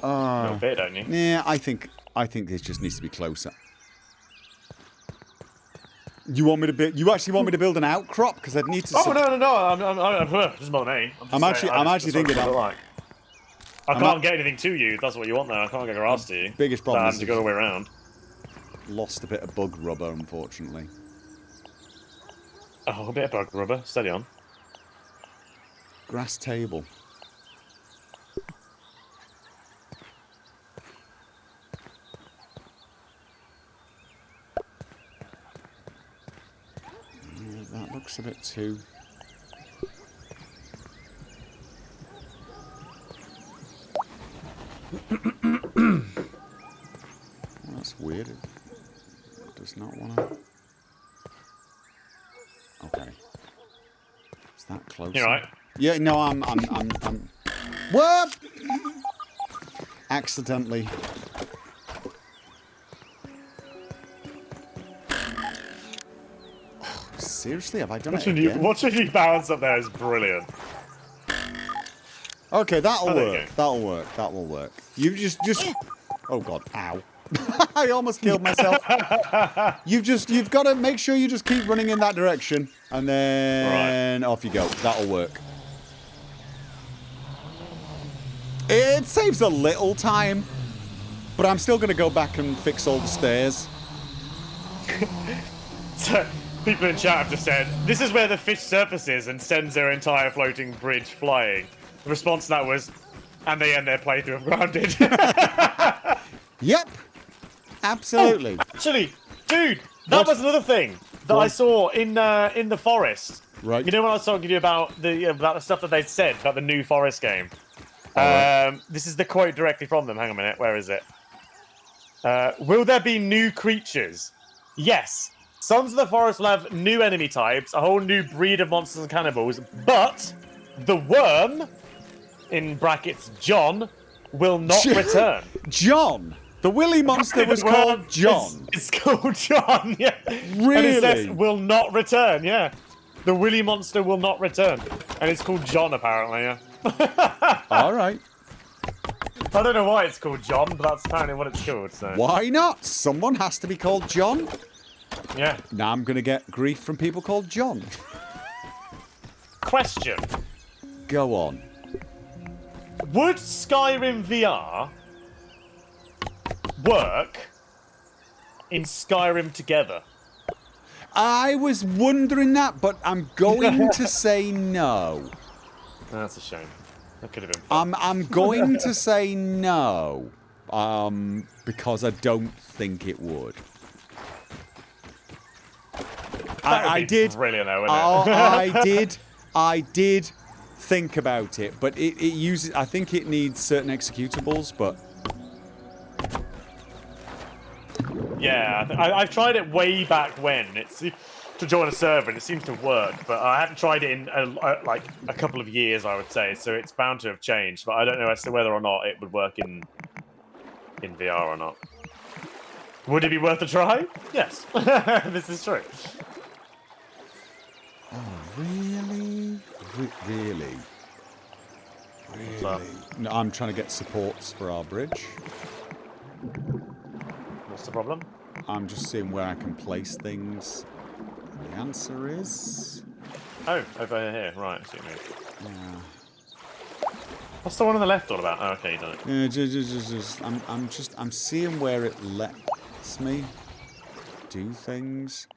bit, don't you? Yeah, I think this just needs to be closer. You want me to build? You actually want me to build an outcrop? Because I'd need to. Oh no! I'm this is more than me. I'm actually thinking. I can't get anything to you. If that's what you want, though. I can't get grass to you. Biggest problem is to go all the way around. Lost a bit of bug rubber, unfortunately. Oh, a bit of bug rubber. Steady on. Grass table. That looks a bit too... Well, that's weird. It does not want to... Okay. Is that close? You alright? Yeah, no, I'm... What? Accidentally. Seriously, have I done it again? Watching you bounce up there is brilliant. Okay, that'll work. That'll work. That will work. You just... Oh god, ow. I almost killed myself. You've got to make sure you just keep running in that direction. And then off you go. That'll work. It saves a little time. But I'm still going to go back and fix all the stairs. So, people in chat have just said, this is where the fish surfaces and sends their entire floating bridge flying. The response to that was, and they end their playthrough of Grounded. Yep. Absolutely. Oh, actually, dude, that was another thing that I saw in the forest. Right. You know when I was talking to you about the stuff that they said about the new forest game? Right. This is the quote directly from them. Hang on a minute. Where is it? Will there be new creatures? Yes. Sons of the Forest will have new enemy types, a whole new breed of monsters and cannibals, but the worm, in brackets John, will not return. John? The Willy monster was called John? It's called John, yeah. Really? And it says will not return, yeah. The Willy monster will not return. And it's called John, apparently, yeah. All right. I don't know why it's called John, but that's apparently what it's called, so. Why not? Someone has to be called John. Yeah. Now I'm going to get grief from people called John. Question. Go on. Would Skyrim VR work in Skyrim Together? I was wondering that, but I'm going to say no. That's a shame. That could have been fun. I'm going to say no. Because I don't think it would. I did. Brilliant, though, wouldn't it? I did think about it, but it uses. I think it needs certain executables, but. Yeah, I've tried it way back when. It's to join a server, and it seems to work, but I haven't tried it in like a couple of years, I would say. So it's bound to have changed, but I don't know as to whether or not it would work in VR or not. Would it be worth a try? Yes, this is true. Oh, really? Really? Really? No, I'm trying to get supports for our bridge. What's the problem? I'm just seeing where I can place things. And the answer is... Oh, over here. Right, I see what you mean. Yeah. What's the one on the left all about? Oh, okay, you done it. Yeah, I'm seeing where it lets me do things.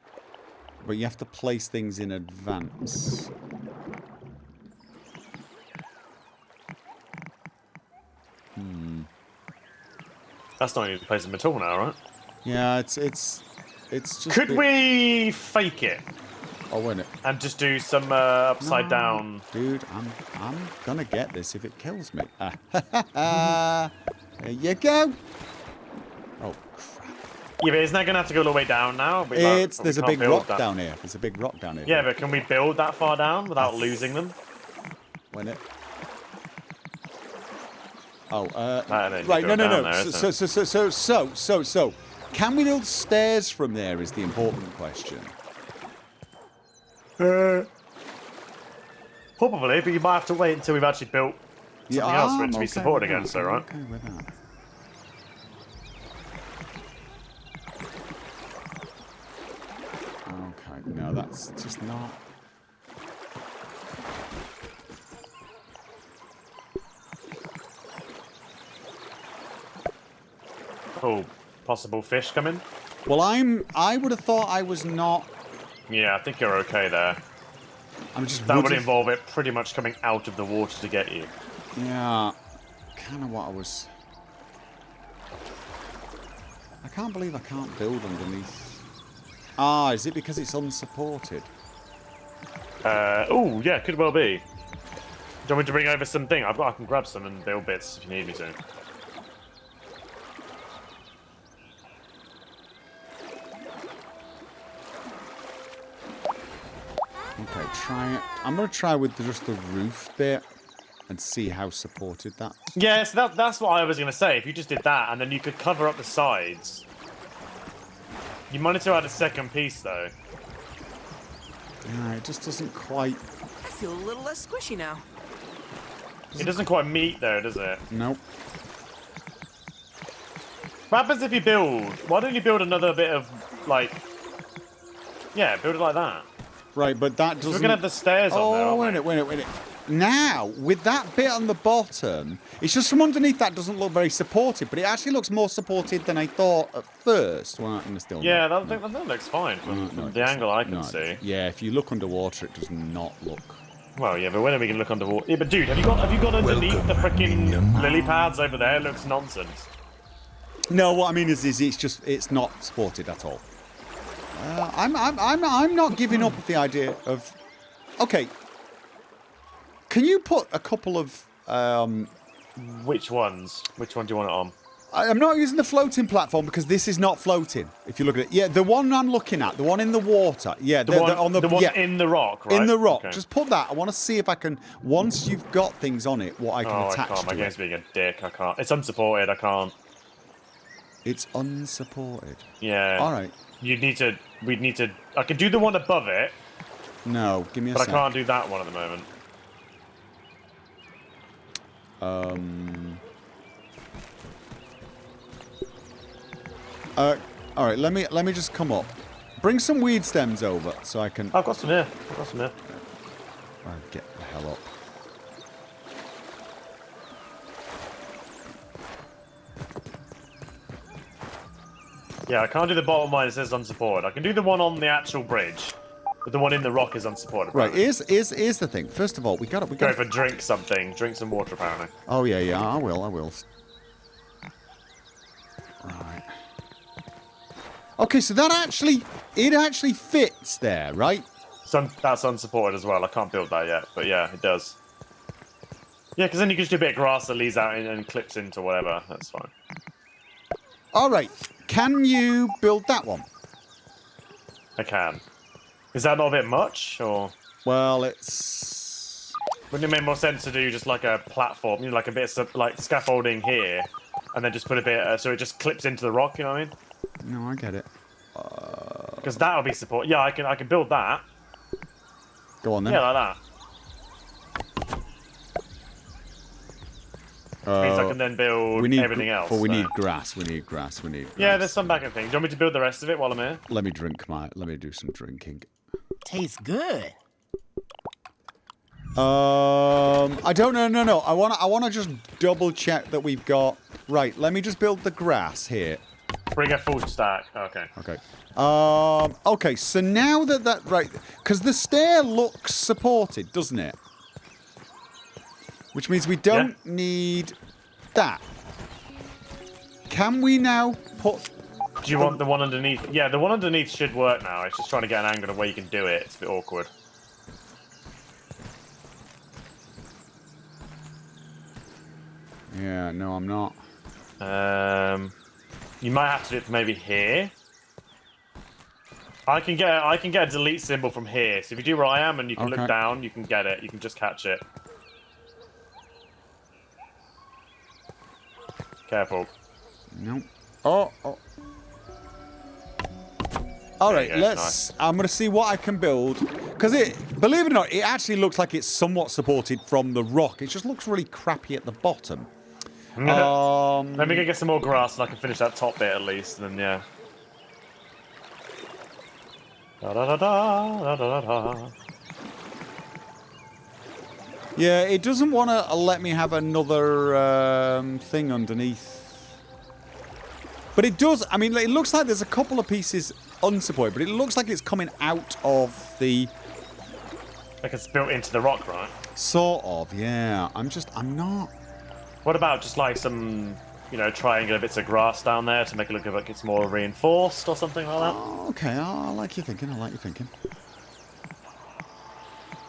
But you have to place things in advance. That's not even placing them at all now, right? Yeah, it's It's just. Could we fake it? Oh, win it. And just do some upside down. Dude, I'm gonna get this if it kills me. There you go. Oh crap. Yeah, but isn't that gonna have to go all the way down now? There's a big rock down here. There's a big rock down here. Yeah, but can we build that far down without losing them? Win it. Oh, right, no. There, so, can we build stairs from there is the important question. Probably, but you might have to wait until we've actually built something else for it to be supported against, though, right? Okay with that. Okay, no, that's just not. Oh, possible fish coming? Well, I would have thought I was not. Yeah, I think you're okay there. That would involve it pretty much coming out of the water to get you. Yeah, kind of what I was. I can't believe I can't build underneath. Ah, is it because it's unsupported? Oh, yeah, could well be. Do you want me to bring over something? I can grab some and build bits if you need me to. Okay, try it. I'm going to try with just the roof bit and see how supported that. Yeah, so that's what I was going to say. If you just did that and then you could cover up the sides. You might need to add a second piece, though. Yeah, it just doesn't quite... I feel a little less squishy now. It doesn't quite meet, though, does it? Nope. What happens if you build? Why don't you build another bit of, like... Yeah, build it like that. Right, but that doesn't... We're going to have the stairs on there, aren't we? Wait a minute. Now, with that bit on the bottom, it's just from underneath that doesn't look very supported, but it actually looks more supported than I thought at first. Well, still yeah, not. that looks fine from the angle I can see. Yeah, if you look underwater, it does not look... Well, yeah, but when are we going to look underwater? Yeah, but dude, have you got underneath the freaking lily pads over there? It looks nonsense. No, what I mean is it's not supported at all. I'm not giving up the idea of... Okay. Can you put a couple of... Which ones? Which one do you want it on? I'm not using the floating platform because this is not floating. If you look at it. Yeah, the one I'm looking at, the one in the water. Yeah, the one in the rock, right? In the rock. Okay. Just put that. I want to see if I can... Once you've got things on it, what I can attach I can't. My to game's it. being a dick. I can't. It's unsupported. I can't. It's unsupported. Yeah. All right. We'd need to... I can do the one above it. No, give me a But sec. I can't do that one at the moment. All right, let me just come up. Bring some weed stems over so I can... I've got some here. Oh, get the hell up. Yeah, I can't do the bottom one. It says unsupported. I can do the one on the actual bridge, but the one in the rock is unsupported. Right, here's the thing. First of all, we got go for drink something. Drink some water, apparently. Oh yeah, I will. Right. Okay, so it actually fits there, right? That's unsupported as well. I can't build that yet, but yeah, it does. Yeah, because then you can just do a bit of grass that leads out and clips into whatever. That's fine. All right. Can you build that one? I can. Is that not a bit much, or? Well, it's... Wouldn't it make more sense to do just like a platform, you know, like a bit of like scaffolding here, and then just put a bit so it just clips into the rock, you know what I mean? No, I get it. Because that'll be support. Yeah, I can build that. Go on then. Yeah, like that. Means I can then build everything else. But we need grass. We need grass. Yeah, there's some backup things. Do you want me to build the rest of it while I'm here? Let me do some drinking. Tastes good. I don't know. No. I wanna just double check that we've got... Right, let me just build the grass here. Bring a full stack. Okay. Okay. Okay, so now that... Right, because the stair looks supported, doesn't it? Which means we don't need that. Can we now put Do you want the one underneath? Yeah, the one underneath should work now. It's just trying to get an angle of where you can do it. It's a bit awkward. Yeah, no, I'm not. You might have to do it from maybe here. I can get a delete symbol from here. So if you do where I am and you can look down, you can get it. You can just catch it. Careful. No. Oh. All right, let's. Nice. I'm gonna see what I can build because believe it or not, it actually looks like it's somewhat supported from the rock. It just looks really crappy at the bottom. Let me go get some more grass and I can finish that top bit at least. And then yeah. Yeah, it doesn't want to let me have another thing underneath. But it does. I mean, it looks like there's a couple of pieces unsupported, but it looks like it's coming out of the... Like it's built into the rock, right? Sort of, yeah. I'm not... What about just like some, triangular bits of grass down there to make it look like it's more reinforced or something like that? Oh, okay, I like your thinking.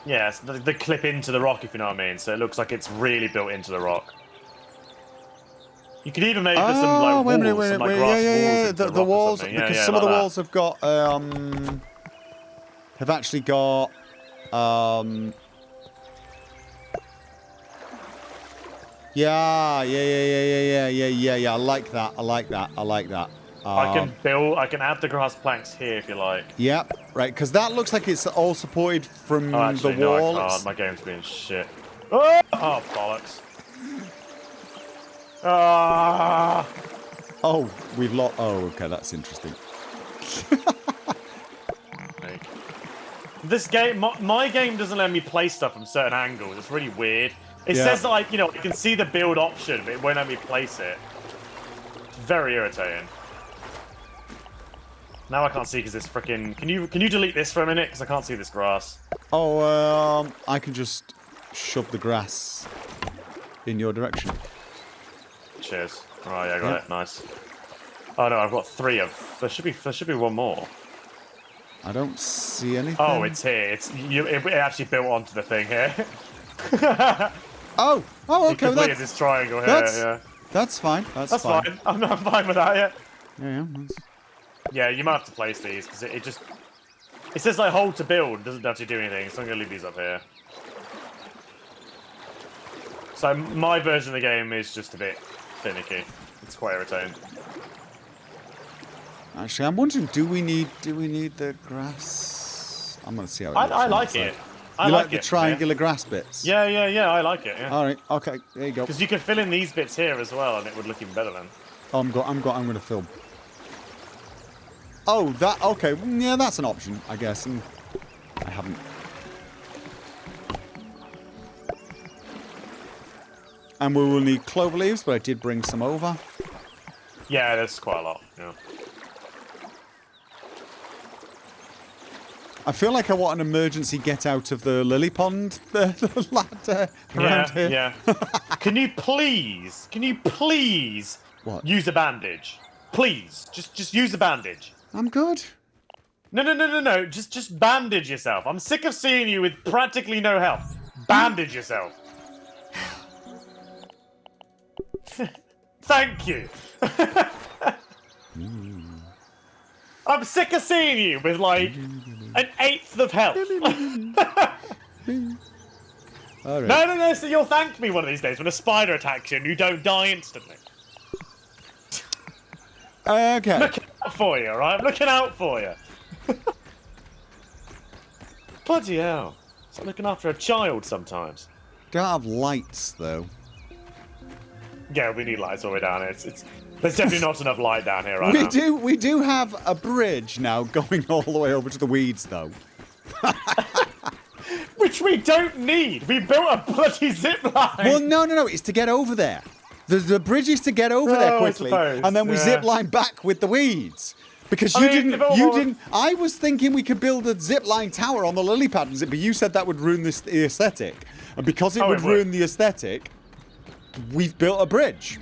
Yes, the clip into the rock, if you know what I mean. So it looks like it's really built into the rock. You could even maybe put some like walls, some like grass walls into the walls, because some of the like walls have got have actually got yeah. I like that. I can add the grass planks here if you like. Yep, right, because that looks like it's all supported from the wall. No, I can't. My game's being shit. Oh, bollocks. Ah! Oh, we've lost. Oh, okay, that's interesting. This game, my game doesn't let me play stuff from certain angles. It's really weird. It says that, like, you can see the build option, but it won't let me place it. It's very irritating. Now I can't see because it's freaking. Can you delete this for a minute? Because I can't see this grass. Oh, I can just shove the grass in your direction. Cheers. Oh yeah, I got it. Nice. Oh no, I've got 3 of. There should be one more. I don't see anything. Oh, it's here. It actually built onto the thing here. oh, okay. That's this triangle here. That's fine. That's fine. I'm fine with that. Yeah. Yeah, you might have to place these because it says like hold to build. It doesn't actually do anything. So I'm gonna leave these up here. So my version of the game is just a bit finicky. It's quite irritating. Actually, I'm wondering, do we need the grass? I'm gonna see how it looks. I like it. You like the triangular grass bits? Yeah, I like it. Yeah. All right, okay, there you go. Because you could fill in these bits here as well, and it would look even better then. Oh, I'm gonna film. Oh, that okay? Yeah, that's an option, I guess. And I haven't. And we will need clover leaves, but I did bring some over. Yeah, there's quite a lot. Yeah. I feel like I want an emergency get out of the lily pond the ladder around here. Yeah. Can you please what? Use a bandage? Please, just use a bandage. I'm good. No. Just bandage yourself. I'm sick of seeing you with practically no health. Bandage yourself. Thank you. I'm sick of seeing you with like an 1/8 of health. All right. No. So you'll thank me one of these days when a spider attacks you and you don't die instantly. Okay. Looking out for you, right? I'm looking out for you. Bloody hell. It's like looking after a child sometimes. Don't have lights though. Yeah, we need lights all the way down here. There's definitely not enough light down here right now. We do have a bridge now going all the way over to the weeds though. Which we don't need. We built a bloody zip line. Well, no. It's to get over there. The bridge is to get over there quickly, and then we zip line back with the weeds. Because you didn't. I was thinking we could build a zip line tower on the lily pad, but you said that would ruin the aesthetic, and because it would ruin the aesthetic, we've built a bridge.